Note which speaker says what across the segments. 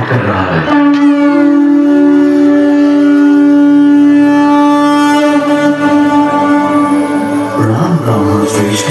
Speaker 1: पाठ कर रहा है। प्रणाम ब्राह्मण श्रेष्ठ।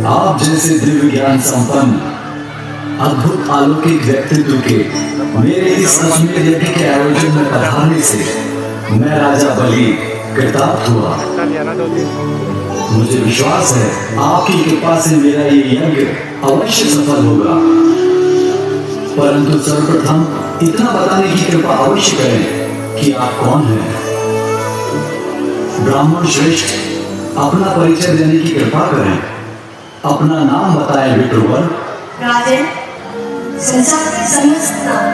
Speaker 1: आप जैसे दिव्य ज्ञान संपन्न अद्भुत अलौकिक व्यक्तित्व के मेरे इस अश्वमेध यज्ञ के आयोजन में पधारने से मैं राजा बलि कृतार्थ हुआ। मुझे विश्वास है आपकी कृपा से मेरा ये यज्ञ अवश्य सफल होगा, परंतु सर्वप्रथम इतना बताने की कृपा अवश्य करें कि आप कौन हैं। ब्राह्मण श्रेष्ठ, अपना परिचय देने की कृपा करें। अपना नाम बताएं विप्रुवर।
Speaker 2: राजन, संसार के समस्त नाम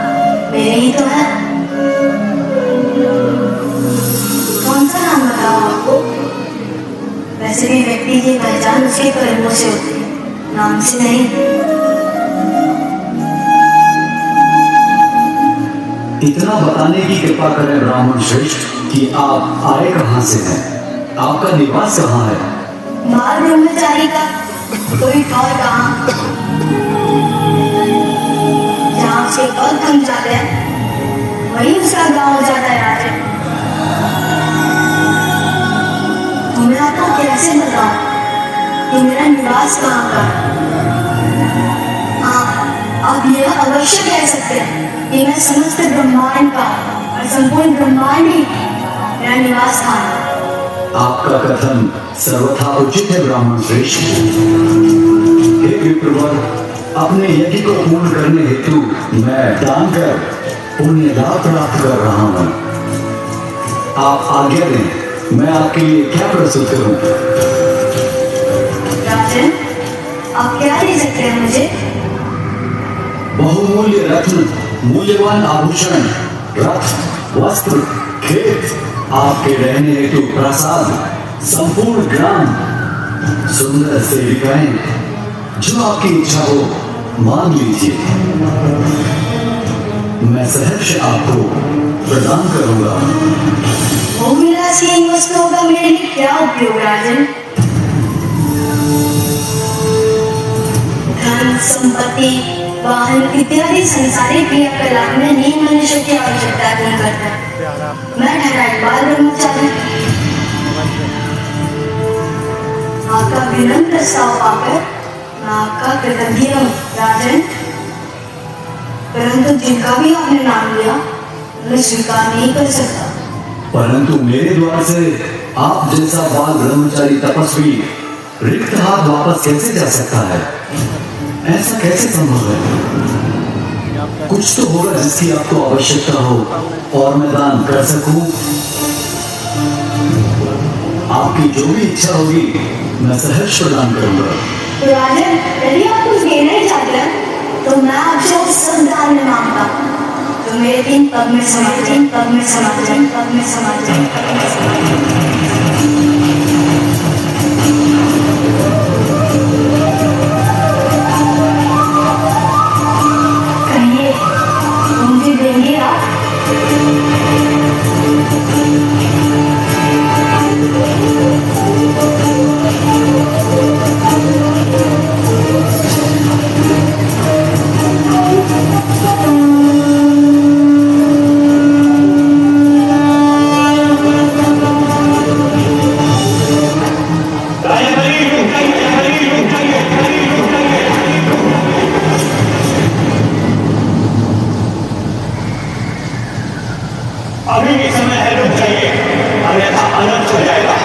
Speaker 2: मेरे ही तो है। कौन सा नाम बताओ आपको? वैसे भी व्यक्ति की पहचान उसके कर्मों से होती है, नाम से नहीं।
Speaker 1: इतना बताने की कृपा करें ब्राह्मण श्रेष्ठ कि आप आए कहां से हैं, आपका निवास कहां है।
Speaker 2: बाल ब्रह्मचारी का कोई और कहां, जहाँ उसके पग थम जाते हैं वही उसका गांव हो जाता है। राजन, मैं आपको कैसे बताऊं कि मेरा निवास कहाँ का है। हाँ, आप यह अवश्य कह सकते हैं कि मैं समस्त ब्रह्मांड का और संपूर्ण ब्रह्मांड ही मेरा निवास स्थान है।
Speaker 1: आपका कथन सर्वथा उचित है ब्राह्मण श्रेष्ठ। हे विप्रुवर, अपने यज्ञ को पूर्ण करने हेतु मैं दान कर पुण्य लाभ प्राप्त कर रहा हूँ। आप आज्ञा दें, मैं आपके लिए क्या प्रस्तुत करूं।
Speaker 2: राजन, आप क्या दे सकते हैं मुझे?
Speaker 1: बहुमूल्य रत्न, मूल्यवान आभूषण, रथ, वस्त्र, खेत, आपके रहने हेतु प्रसाद, संपूर्ण ग्राम, सुंदर सेविकाएं, जो आपकी इच्छा हो मांग लीजिए, मैं सहर्ष आपको प्रदान करूंगा।
Speaker 2: भोगविलास की इन वस्तुओं का मेरे लिए क्या उपयोग? राजन, धन, संपत्ति, वाहन इत्यादि संसारिक क्रियाकलाप में नीच मनुष्य की आवश्यकता नहीं करता। मैं ठहराई बाल ब्रह्मचारी। आपका विनम्र प्रस्ताव पाकर मैं आपका कृतज्ञ हूँ राजन, परंतु जिनका भी आपने नाम लिया मैं स्वीकार नहीं कर सकता।
Speaker 1: परंतु मेरे द्वार से आप जैसा बाल ब्रह्मचारी तपस्वी रिक्त हाथ वापस कैसे जा सकता है? ऐसा कैसे संभव है? कुछ तो होगा जिसकी आपको आवश्यकता हो और मैं दान कर सकूं। आपकी जो भी इच्छा होगी मैं सहर्ष प्रदान करूंगा।
Speaker 2: तो राजन, यदि आप कुछ देना ही चाहते हैं तो मैं आपसे उस सब दान में मांगता हूँ तो मेरे 3 पग में समा जाए, पग में समा जाए, पग में समा जाए, पग में समा जाए। कहिए, मुझे देंगे आप?
Speaker 3: अभी भी समय है, रुक जाइए, अन्यथा अनंत हो जाएगा।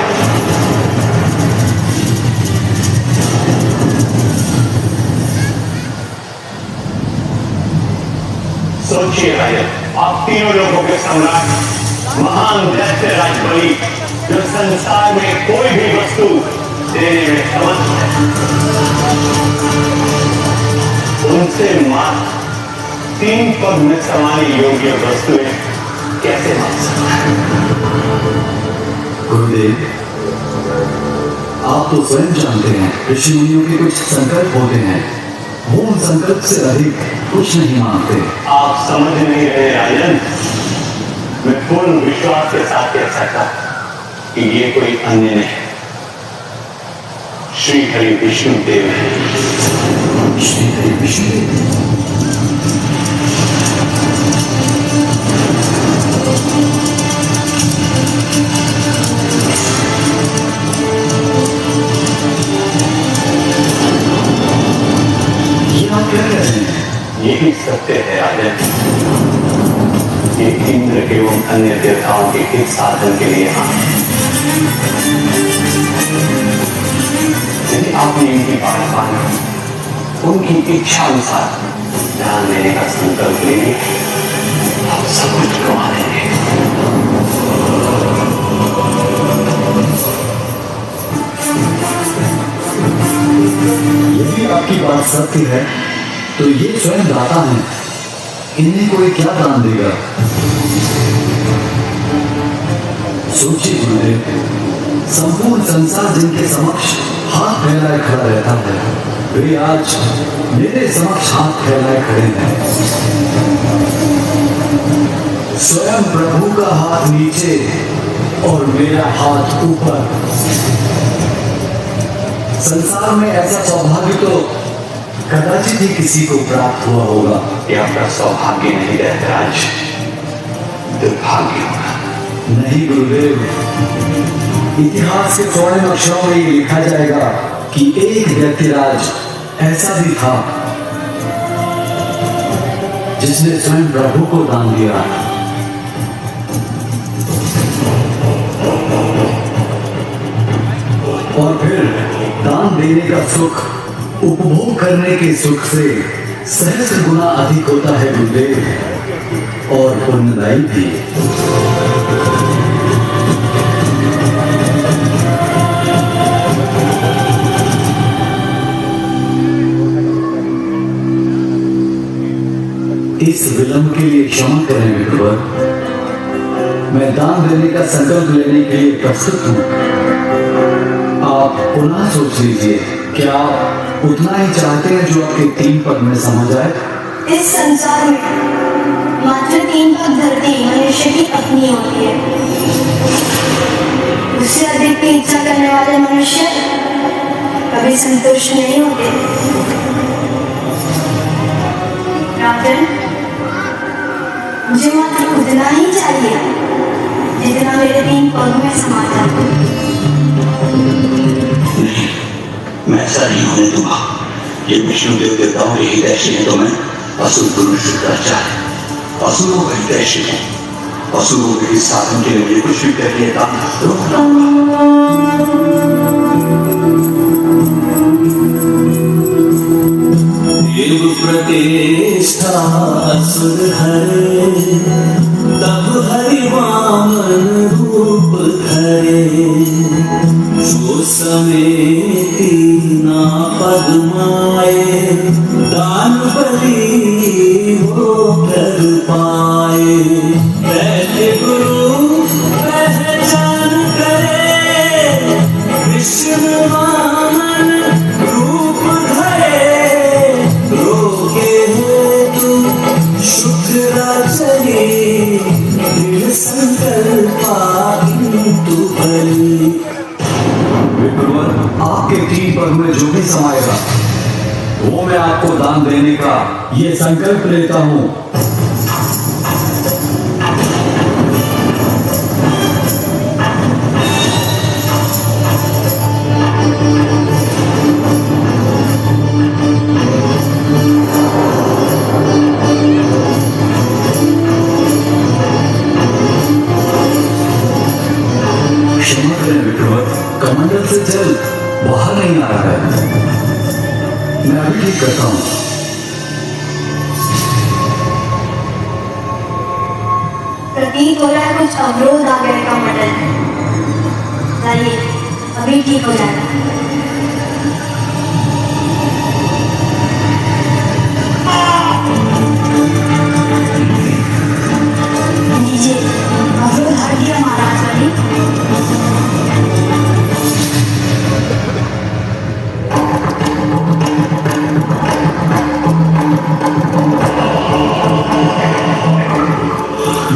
Speaker 3: सोचिए राजन, आप तीनों लोगों के सम्राट महान दैत्य राज बलि, जो संसार में कोई भी वस्तु देने में समर्थ है, उनसे मात्र 3 पग में समाने योग्य वस्तुएं कैसे मांग सकता है?
Speaker 1: गुरुदेव, आप तो स्वयं जानते हैं ऋषि मुनियों के कुछ संकल्प होते हैं, वो उन संकल्प से अधिक कुछ नहीं मांगते।
Speaker 3: आप समझ नहीं रहे राजन, मैं पूर्ण विश्वास के साथ कह सकता कि ये कोई अन्य नहीं, श्री हरि विष्णुदेव हैं।
Speaker 1: श्री हरि विष्णुदेव। ये आप क्या कह रहे हैं?
Speaker 3: यही सत्य है राजन। ये इंद्र एवं अन्य देवताओं के हित साधन के लिए यहाँ यदि आपने इनकी बात मानी, उनकी इच्छा अनुसार ध्यान देने का संकल्प लेंगे, आप सब कुछ कमा देंगे।
Speaker 1: यदि आपकी बात सत्य है तो ये स्वयं दाता है, इन्हें कोई क्या दान देगा? सोचिए गुरुदेव, संपूर्ण संसार जिनके समक्ष हाथ फैलाए खड़ा रहता है, वे आज मेरे समक्ष हाथ फैलाए खड़े हैं। स्वयं प्रभु का हाथ नीचे और मेरा हाथ ऊपर। संसार में ऐसा सौभाग्य तो कदाचित ही किसी को प्राप्त हुआ होगा।
Speaker 3: यह आपका सौभाग्य नहीं रहतराज, दुर्भाग्य होगा।
Speaker 1: नहीं गुरुदेव, इतिहास के स्वर्णिम अक्षरों में ये लिखा जाएगा कि एक व्यक्तिराज ऐसा भी था जिसने स्वयं प्रभु को दान दिया। और फिर दान देने का सुख उपभोग करने के सुख से सहस्र गुना अधिक होता है गुरुदेव, और पुण्यदायी भी। इस विलंब के लिए क्षमा करें विप्रवर, मैं दान देने का संकल्प लेने के लिए प्रस्तुत हूं। आप पुनः सोच लीजिए, क्या आप उतना ही चाहते हैं जो आपके 3 पद में समझ आए?
Speaker 2: इस संसार में मात्र 3 पग धरती मनुष्य की अपनी होती है। उससे अधिक की इच्छा करने वाले मनुष्य कभी संतुष्ट नहीं होते। राजन, मुझे मात्र उतना ही चाहिए जितना मेरे 3 पग में समा जाए।
Speaker 4: नहीं, मैं ऐसा नहीं होने दूंगा। ये विष्णु देव देवताओं के हितैषी हैं तो मैं असुर गुरु शुक्राचार्य, असुरों का हितैषी हूँ। असुरों के साधन के लिए कुछ भी करिए दान
Speaker 5: देव प्रतिष्ठा असुर हरे, तब हरि वामन रूप धरे। जो समेति ना पद माए, दान बलि हो कर पाए। बैठे गुरु पहचान करे, विष्णु वामन रूप धरे। रोके हेतु शुक्राचार्य, दृढ़ संकल्पा किंतु बलि।
Speaker 1: विप्रवर, आपके 3 पद में जो भी समाएगा वो मैं आपको दान देने का ये संकल्प लेता हूं। क्षमा करें विप्रवर, कमंडल से जल बाहर नहीं आ रहा है। मैं अभी ठीक करता हूं।
Speaker 2: प्रतीत हो रहा है कुछ अवरोध आ गया का मदद। चलिए, अभी ठीक हो जाएगा। लीजिए, अवरोध हट गया महाराज वाली।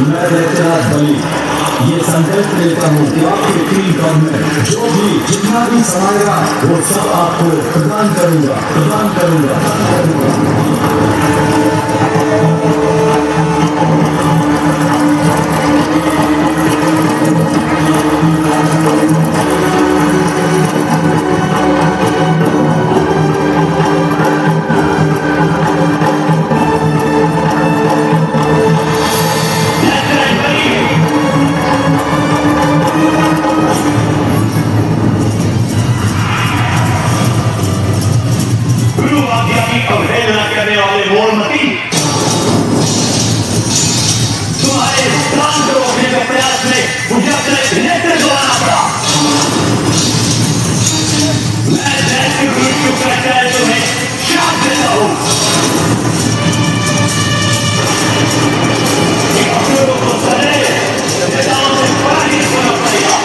Speaker 1: मैं दैत्यराज बलि ये संकल्प लेता हूँ कि आपके 3 कदम में जो भी जितना भी समाएगा वो सब आपको प्रदान करूंगा।
Speaker 3: गुरु आज्ञा की अवहेलना करने वाले मोड़मती, तुम्हारे प्राण को रोकने के प्रयास में मुझे अपने नेत्र गंवाना पड़ा। मैं जैसे मृत्यु करता है तुम्हें शाप देता हूं। असुरों को सदैव नेताओं से पराजित होना पड़ेगा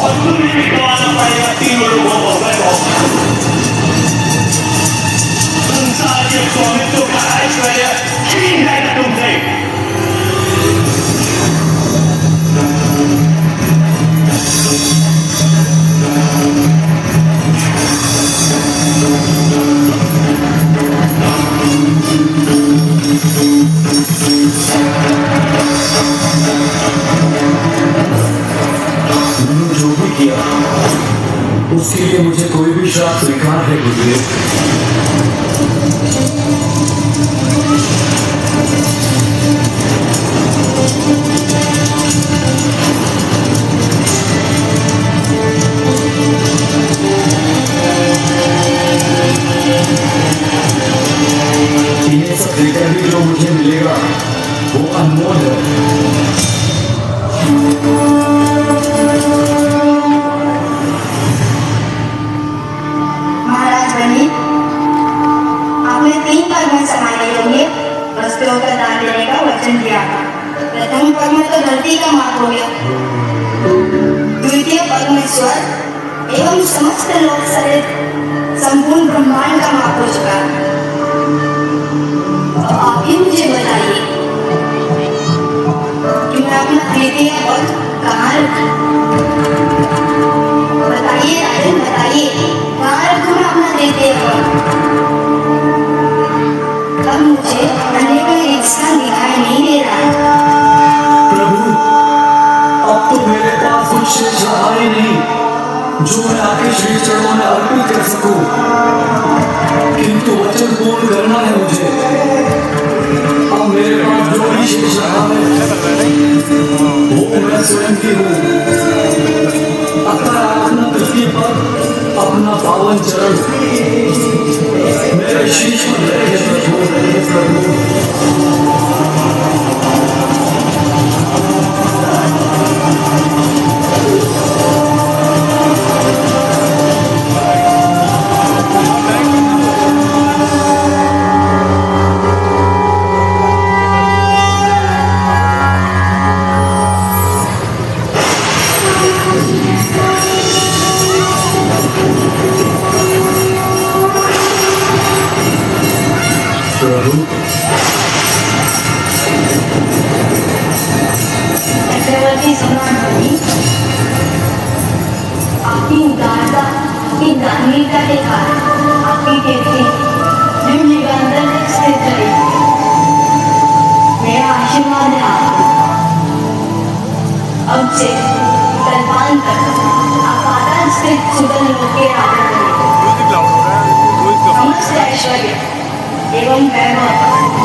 Speaker 3: और तुम्हें भी गंवाना पड़ेगा तीनों लोगों को। संसार के स्वामित्व का ऐश्वर्य छीन जाएगा तुमसे।
Speaker 1: मैंने जो भी किया उसके लिए मुझे कोई भी श्राप स्वीकार है गुरुदेव। इन्हें सब देकर भी जो मुझे मिलेगा वो अनमोल है।
Speaker 2: महाराज बनी, आपने 3 पग में समाने योग्य वस्तुओं का दान देने का वचन दिया था। प्रथम पग में तो धरती का माप हो गया, द्वितीय पग में स्वर्ग एवं समस्त लोक सहित संपूर्ण ब्रह्मांड का माप हो चुका है। तो आप ही मुझे बताइए कि मैं अपना तृतीय पग कहाँ रखूं? बताइए राजन, बताइए कहाँ रखूं मैं अपना तृतीय पग? अब मुझे अन्य कोई रिश्ता दिखाई नहीं दे रहा है।
Speaker 1: प्रभु, अब तो मेरे पास कुछ शेष रहा ही नहीं जो मैं आपके श्री चरणों में अर्पित कर सकूं, किंतु वचन पूर्ण करना है मुझे। अब मेरे पास जो भी शेष रहा है वो मैं स्वयं की हूँ। अतः अपना तृतीय पद, अपना पावन चरण मेरे शीश पर रखे प्रभु।
Speaker 2: चक्रवर्ती सम्राट बनी, आपकी उदारता, आपकी दानवीरता के कारण आपकी कीर्ति युगांतर तक स्थित रहेगी। मेरा आशीर्वाद है आपको। अब से कल्पांत तक आप पाताल स्थित सुगन लोक के राजा बनेंगे। समस्त ऐश्वर्य एवं वैभव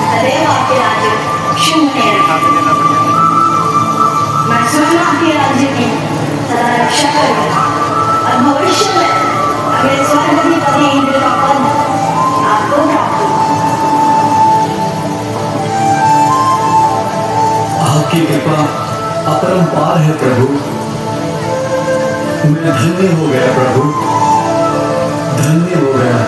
Speaker 2: सदैव आपके राज्य क्षुण्ण रहेगा। मैं स्वयं आपके राज्य की सदा रक्षा करूंगा और भविष्य में अगले स्वर्गाधिपति इंद्र का पद आपको प्राप्त होगा।
Speaker 1: आपकी कृपा अपरंपार है प्रभु। मैं धन्य हो गया प्रभु, धन्य हो गया।